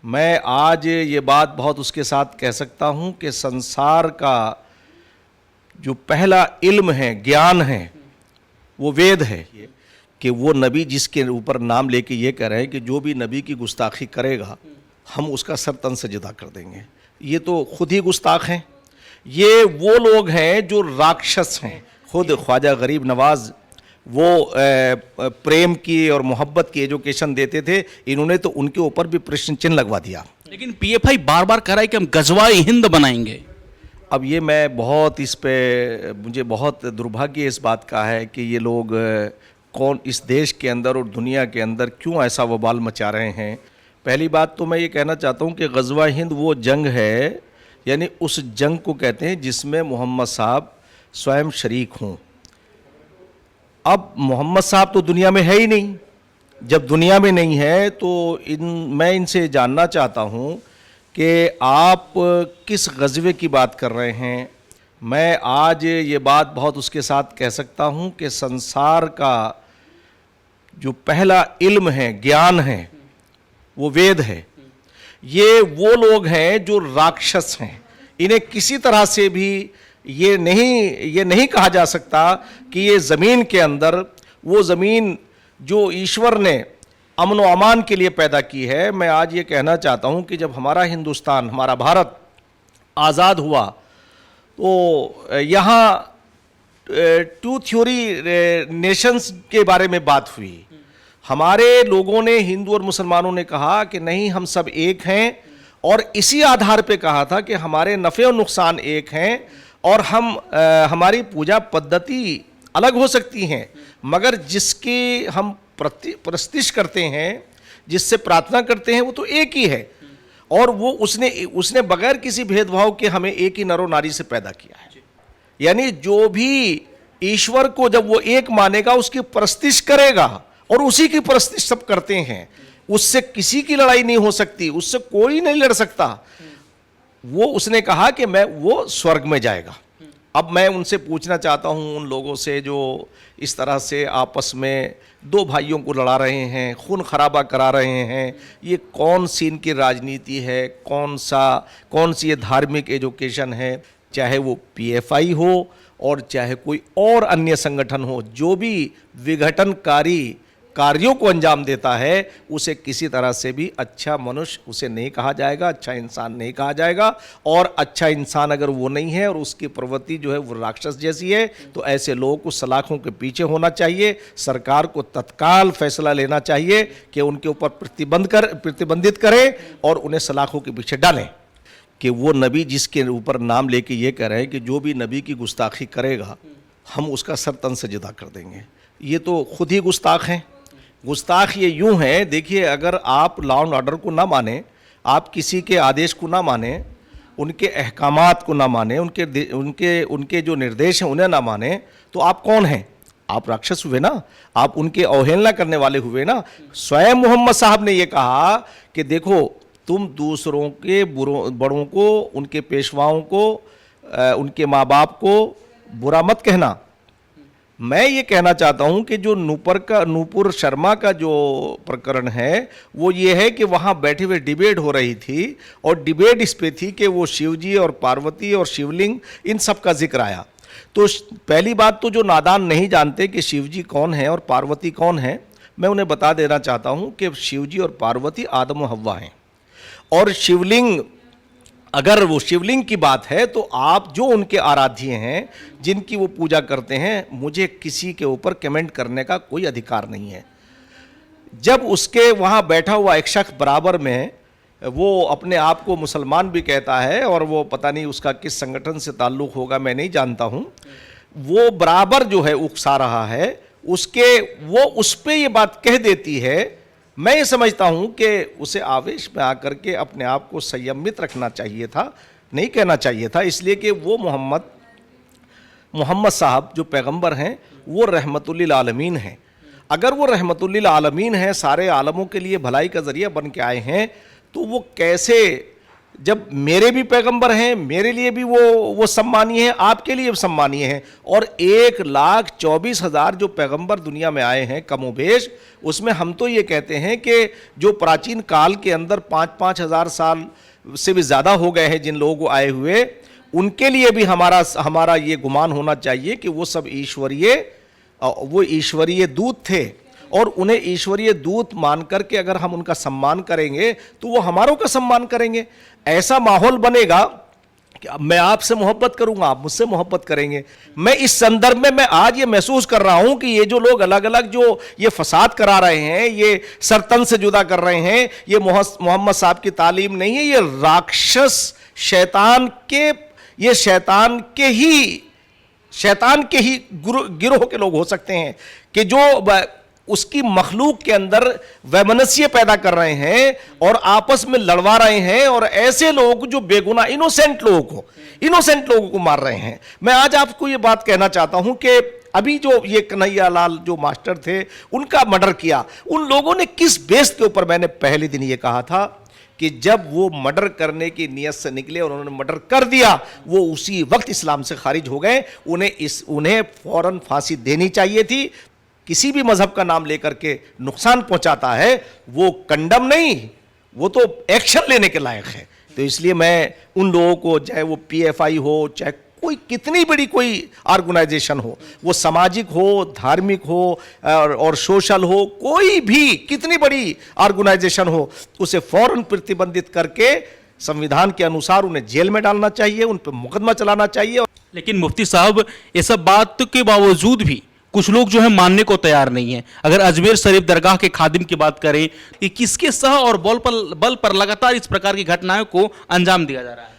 मैं आज ये बात बहुत उसके साथ कह सकता हूँ कि संसार का जो पहला इल्म है, ज्ञान है, वो वेद है। कि वो नबी जिसके ऊपर नाम लेके ये कह रहे हैं कि जो भी नबी की गुस्ताखी करेगा हम उसका सर तन से जुदा कर देंगे, ये तो खुद ही गुस्ताख हैं। ये वो लोग हैं जो राक्षस हैं। खुद ख्वाजा गरीब नवाज वो प्रेम की और मोहब्बत की एजुकेशन देते थे, इन्होंने तो उनके ऊपर भी प्रश्न चिन्ह लगवा दिया। लेकिन पीएफआई बार बार कह रहा है कि हम गजवाए हिंद बनाएंगे। अब ये मैं बहुत इस पे मुझे बहुत दुर्भाग्य इस बात का है कि ये लोग कौन इस देश के अंदर और दुनिया के अंदर क्यों ऐसा वबाल मचा रहे हैं। पहली बात तो मैं ये कहना चाहता हूँ कि गज़वा हिंद वो जंग है, यानी उस जंग को कहते हैं जिसमें मोहम्मद साहब स्वयं शरीक हों। अब मोहम्मद साहब तो दुनिया में है ही नहीं। जब दुनिया में नहीं है तो मैं इनसे जानना चाहता हूँ कि आप किस गज़वे की बात कर रहे हैं। मैं आज ये बात बहुत उसके साथ कह सकता हूँ कि संसार का जो पहला इल्म है, ज्ञान है, वो वेद है। ये वो लोग हैं जो राक्षस हैं। इन्हें किसी तरह से भी ये नहीं कहा जा सकता कि ये ज़मीन के अंदर वो ज़मीन जो ईश्वर ने अमन व अमान के लिए पैदा की है। मैं आज ये कहना चाहता हूँ कि जब हमारा हिंदुस्तान, हमारा भारत आज़ाद हुआ तो यहाँ टू थ्योरी नेशंस के बारे में बात हुई। हमारे लोगों ने, हिंदू और मुसलमानों ने कहा कि नहीं, हम सब एक हैं, और इसी आधार पे कहा था कि हमारे नफ़े और नुकसान एक हैं, और हमारी पूजा पद्धति अलग हो सकती हैं, मगर जिसकी हम प्रस्तिश करते हैं, जिससे प्रार्थना करते हैं, वो तो एक ही है। और वो उसने बगैर किसी भेदभाव के हमें एक ही नरो नारी से पैदा किया है। यानी जो भी ईश्वर को जब वो एक मानेगा, उसकी प्रस्तिश करेगा, और उसी की प्रस्तिश सब करते हैं। उससे किसी की लड़ाई नहीं हो सकती, उससे कोई नहीं लड़ सकता। वो उसने कहा कि वो स्वर्ग में जाएगा। अब मैं उनसे पूछना चाहता हूं, उन लोगों से जो इस तरह से आपस में दो भाइयों को लड़ा रहे हैं, खून खराबा करा रहे हैं, ये कौन सी इनकी राजनीति है, कौन सी ये धार्मिक एजुकेशन है। चाहे वो पीएफआई हो और चाहे कोई और अन्य संगठन हो, जो भी विघटनकारी कार्यों को अंजाम देता है, उसे किसी तरह से भी अच्छा मनुष्य उसे नहीं कहा जाएगा, अच्छा इंसान नहीं कहा जाएगा। और अच्छा इंसान अगर वो नहीं है और उसकी प्रवृत्ति जो है वो राक्षस जैसी है, तो ऐसे लोगों को सलाखों के पीछे होना चाहिए। सरकार को तत्काल फैसला लेना चाहिए कि उनके ऊपर प्रतिबंधित करें और उन्हें सलाखों के पीछे डालें। कि वो नबी जिसके ऊपर नाम लेके ये कह रहे हैं कि जो भी नबी की गुस्ताखी करेगा हम उसका सर तन से जुदा कर देंगे, ये तो खुद ही गुस्ताख हैं। गुस्ताख ये यूं है, देखिए, अगर आप लॉ एंड ऑर्डर को ना माने, आप किसी के आदेश को ना माने, उनके अहकामात को ना माने, उनके जो निर्देश हैं उन्हें ना माने, तो आप कौन हैं? आप राक्षस हुए ना, आप उनके अवहेलना करने वाले हुए ना। स्वयं मोहम्मद साहब ने ये कहा कि देखो, तुम दूसरों के बड़ों को, उनके पेशवाओं को, उनके माँ बाप को बुरा मत कहना। मैं ये कहना चाहता हूँ कि जो नूपुर शर्मा का जो प्रकरण है, वो ये है कि वहाँ बैठे हुए डिबेट हो रही थी, और डिबेट इस पे थी कि वो शिवजी और पार्वती और शिवलिंग, इन सब का जिक्र आया। तो पहली बात तो जो नादान नहीं जानते कि शिवजी कौन है और पार्वती कौन है, मैं उन्हें बता देना चाहता हूँ कि शिवजी और पार्वती आदम और हव्वा हैं। और शिवलिंग, अगर वो शिवलिंग की बात है, तो आप जो उनके आराध्य हैं, जिनकी वो पूजा करते हैं, मुझे किसी के ऊपर कमेंट करने का कोई अधिकार नहीं है। जब उसके वहाँ बैठा हुआ एक शख्स बराबर में, वो अपने आप को मुसलमान भी कहता है, और वो पता नहीं उसका किस संगठन से ताल्लुक़ होगा, मैं नहीं जानता हूँ, वो बराबर जो है उकसा रहा है, वो उस पर ये बात कह देती है। मैं ये समझता हूँ कि उसे आवेश में आकर के अपने आप को संयमित रखना चाहिए था, नहीं कहना चाहिए था, इसलिए कि वो मोहम्मद साहब जो पैगंबर हैं, वो रहमतुल्लिल आलमीन हैं। अगर वो रहमतुल्लिल आलमीन हैं, सारे आलमों के लिए भलाई का ज़रिया बन के आए हैं, तो वो कैसे जब मेरे भी पैगंबर हैं, मेरे लिए भी वो सम्मानीय है, आपके लिए भी सम्मानीय है। और 1,24,000 जो पैगंबर दुनिया में आए हैं कमोबेश, उसमें हम तो ये कहते हैं कि जो प्राचीन काल के अंदर 5-5 हज़ार साल से भी ज़्यादा हो गए हैं जिन लोगों को आए हुए, उनके लिए भी हमारा ये गुमान होना चाहिए कि वो सब ईश्वरीय दूत थे, और उन्हें ईश्वरीय दूत मान करके अगर हम उनका सम्मान करेंगे तो वो हमारों का सम्मान करेंगे। ऐसा माहौल बनेगा कि मैं आपसे मोहब्बत करूंगा, आप मुझसे मोहब्बत करेंगे। मैं इस संदर्भ में मैं आज ये महसूस कर रहा हूं कि ये जो लोग अलग अलग जो ये फसाद करा रहे हैं, ये सरतन से जुदा कर रहे हैं, ये मोहम्मद साहब की तालीम नहीं है, ये राक्षस शैतान के ही गिरोह के लोग हो सकते हैं कि जो उसकी मखलूक के अंदर वैमनस्य पैदा कर रहे हैं और आपस में लड़वा रहे हैं, और ऐसे लोग जो बेगुनाह इनोसेंट लोगों को मार रहे हैं। मैं आज आपको ये बात कहना चाहता हूं कि अभी जो ये कन्हैया लाल जो मास्टर थे, उनका मर्डर किया, उन लोगों ने किस बेस के ऊपर, मैंने पहले दिन ये कहा था कि जब वो मर्डर करने की नियत से निकले और उन्होंने मर्डर कर दिया, वो उसी वक्त इस्लाम से खारिज हो गए। उन्हें फौरन फांसी देनी चाहिए थी। किसी भी मजहब का नाम लेकर के नुकसान पहुंचाता है वो कंडम नहीं, वो तो एक्शन लेने के लायक है। तो इसलिए मैं उन लोगों को, चाहे वो PFI हो, चाहे कोई कितनी बड़ी कोई ऑर्गेनाइजेशन हो, वो सामाजिक हो, धार्मिक हो और सोशल हो, कोई भी कितनी बड़ी ऑर्गेनाइजेशन हो, उसे फौरन प्रतिबंधित करके संविधान के अनुसार उन्हें जेल में डालना चाहिए, उन पर मुकदमा चलाना चाहिए। लेकिन मुफ्ती साहब, ये सब बात के बावजूद भी कुछ लोग जो है मानने को तैयार नहीं है। अगर अजमेर शरीफ दरगाह के खादिम की बात करें कि किसके सह और बल पर लगातार इस प्रकार की घटनाओं को अंजाम दिया जा रहा है।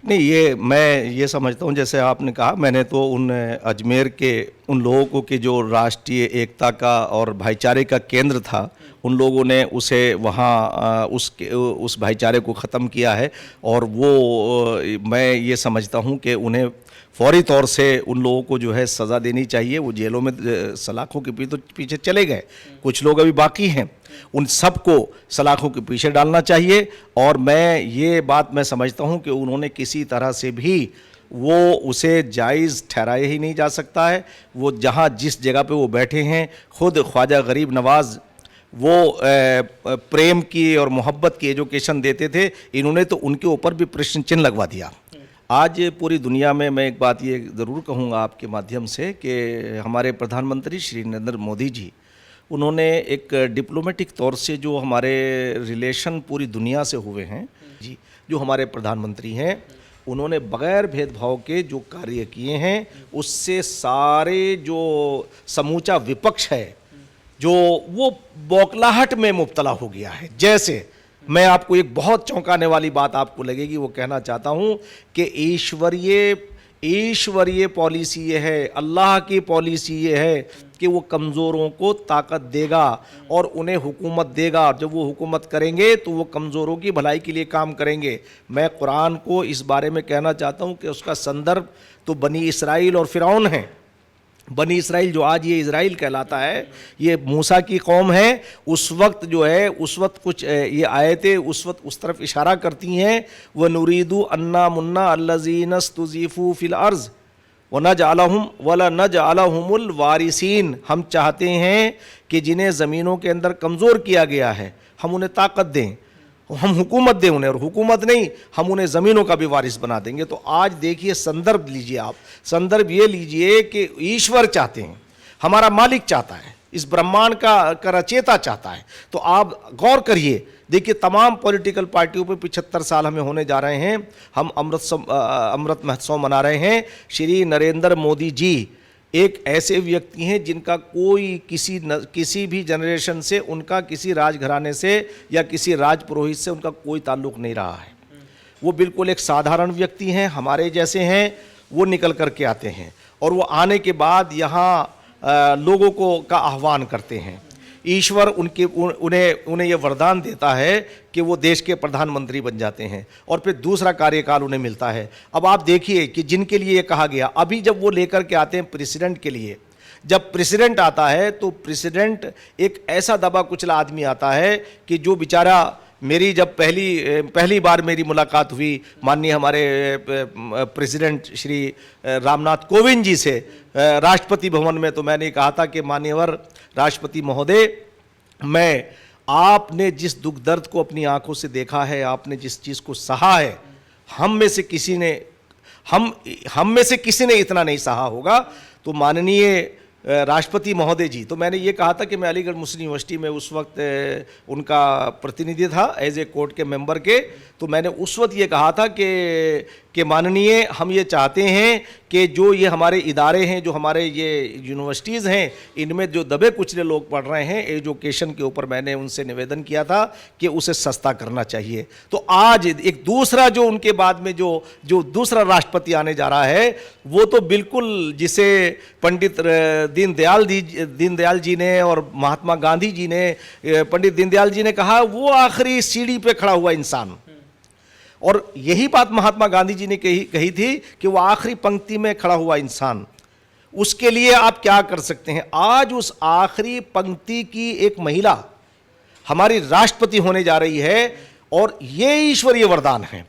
नहीं, मैं ये समझता हूँ, जैसे आपने कहा, मैंने तो उन अजमेर के उन लोगों को कि जो राष्ट्रीय एकता का और भाईचारे का केंद्र था, उन लोगों ने उसे वहाँ उस भाईचारे को ख़त्म किया है। और वो मैं ये समझता हूँ कि उन्हें फौरी तौर से उन लोगों को जो है सज़ा देनी चाहिए। वो जेलों में सलाखों के पीछे चले गए, कुछ लोग अभी बाकी हैं, उन सबको सलाखों के पीछे डालना चाहिए। और ये बात मैं समझता हूँ कि उन्होंने किसी तरह से भी उसे जायज़ ठहराया ही नहीं जा सकता है। वो जहाँ जिस जगह पे वो बैठे हैं, खुद ख्वाजा गरीब नवाज़ वो प्रेम की और मोहब्बत की एजुकेशन देते थे, इन्होंने तो उनके ऊपर भी प्रश्न चिन्ह लगवा दिया। आज पूरी दुनिया में मैं एक बात ये ज़रूर कहूँगा आपके माध्यम से कि हमारे प्रधानमंत्री श्री नरेंद्र मोदी जी, उन्होंने एक डिप्लोमेटिक तौर से जो हमारे रिलेशन पूरी दुनिया से हुए हैं जी, जो हमारे प्रधानमंत्री हैं, उन्होंने बग़ैर भेदभाव के जो कार्य किए हैं, उससे सारे जो समूचा विपक्ष है जो वो बौखलाहट में मुब्तला हो गया है। जैसे मैं आपको एक बहुत चौंकाने वाली बात आपको लगेगी, वो कहना चाहता हूँ कि ईश्वरीय पॉलिसी ये है, अल्लाह की पॉलिसी ये है कि वो कमज़ोरों को ताकत देगा और उन्हें हुकूमत देगा। जब वो हुकूमत करेंगे तो वो कमज़ोरों की भलाई के लिए काम करेंगे। मैं कुरान को इस बारे में कहना चाहता हूँ कि उसका संदर्भ तो बनी इसराइल और फ़िरौन है। बनी इसराइल जो आज ये इज़राइल कहलाता है, ये मूसा की कौम है। उस वक्त जो है, उस वक्त कुछ ये आयतें उस वक्त उस तरफ इशारा करती हैं, व नुरीदु अन्ना मुन्ना अल्लज़ीनस्तुज़ीफ़ू फ़िल अर्ज़ व नजअलहुम वला नजअलहुमुल वारिसीन। हम चाहते हैं कि जिन्हें ज़मीनों के अंदर कमज़ोर किया गया है, हम उन्हें ताकत दें, हम हुकूमत दें उन्हें, और हुकूमत नहीं, हम उन्हें ज़मीनों का भी वारिस बना देंगे। तो आज देखिए, संदर्भ लीजिए आप, संदर्भ ये लीजिए कि ईश्वर चाहते हैं, हमारा मालिक चाहता है, इस ब्रह्मांड का रचेता चाहता है। तो आप गौर करिए, देखिए तमाम पॉलिटिकल पार्टियों पे 75 साल हमें होने जा रहे हैं, हम अमृत महोत्सव मना रहे हैं। श्री नरेंद्र मोदी जी एक ऐसे व्यक्ति हैं जिनका कोई किसी भी जनरेशन से, उनका किसी राजघराने से या किसी राज पुरोहित से उनका कोई ताल्लुक़ नहीं रहा है। वो बिल्कुल एक साधारण व्यक्ति हैं, हमारे जैसे हैं। वो निकल कर के आते हैं और वो आने के बाद यहाँ लोगों को का आह्वान करते हैं। ईश्वर उन्हें ये वरदान देता है कि वो देश के प्रधानमंत्री बन जाते हैं और फिर दूसरा कार्यकाल उन्हें मिलता है। अब आप देखिए कि जिनके लिए ये कहा गया, अभी जब वो लेकर के आते हैं प्रेसिडेंट के लिए, जब प्रेसिडेंट आता है तो प्रेसिडेंट एक ऐसा दबा कुचला आदमी आता है कि जो बेचारा मेरी जब पहली बार मेरी मुलाकात हुई माननीय हमारे प्रेसिडेंट श्री रामनाथ कोविंद जी से राष्ट्रपति भवन में, तो मैंने कहा था कि माननीय राष्ट्रपति महोदय, मैं आपने जिस दुख दर्द को अपनी आंखों से देखा है, आपने जिस चीज़ को सहा है, हम में से किसी ने इतना नहीं सहा होगा। तो माननीय राष्ट्रपति महोदय जी, तो मैंने ये कहा था कि मैं अलीगढ़ मुस्लिम यूनिवर्सिटी में उस वक्त उनका प्रतिनिधि था एज ए कोर्ट के मेंबर के, तो मैंने उस वक्त ये कहा था कि माननीय, हम ये चाहते हैं कि जो ये हमारे इदारे हैं, जो हमारे ये यूनिवर्सिटीज़ हैं, इनमें जो दबे कुचले लोग पढ़ रहे हैं, एजुकेशन के ऊपर मैंने उनसे निवेदन किया था कि उसे सस्ता करना चाहिए। तो आज एक दूसरा जो उनके बाद में जो दूसरा राष्ट्रपति आने जा रहा है, वो तो बिल्कुल जिसे पंडित दीनदयाल जी ने और महात्मा गांधी जी ने, पंडित दीनदयाल जी ने कहा, वो आखिरी सीढ़ी पे खड़ा हुआ इंसान, और यही बात महात्मा गांधी जी ने कही थी कि वो आखिरी पंक्ति में खड़ा हुआ इंसान, उसके लिए आप क्या कर सकते हैं। आज उस आखिरी पंक्ति की एक महिला हमारी राष्ट्रपति होने जा रही है, और ये ईश्वरीय वरदान है।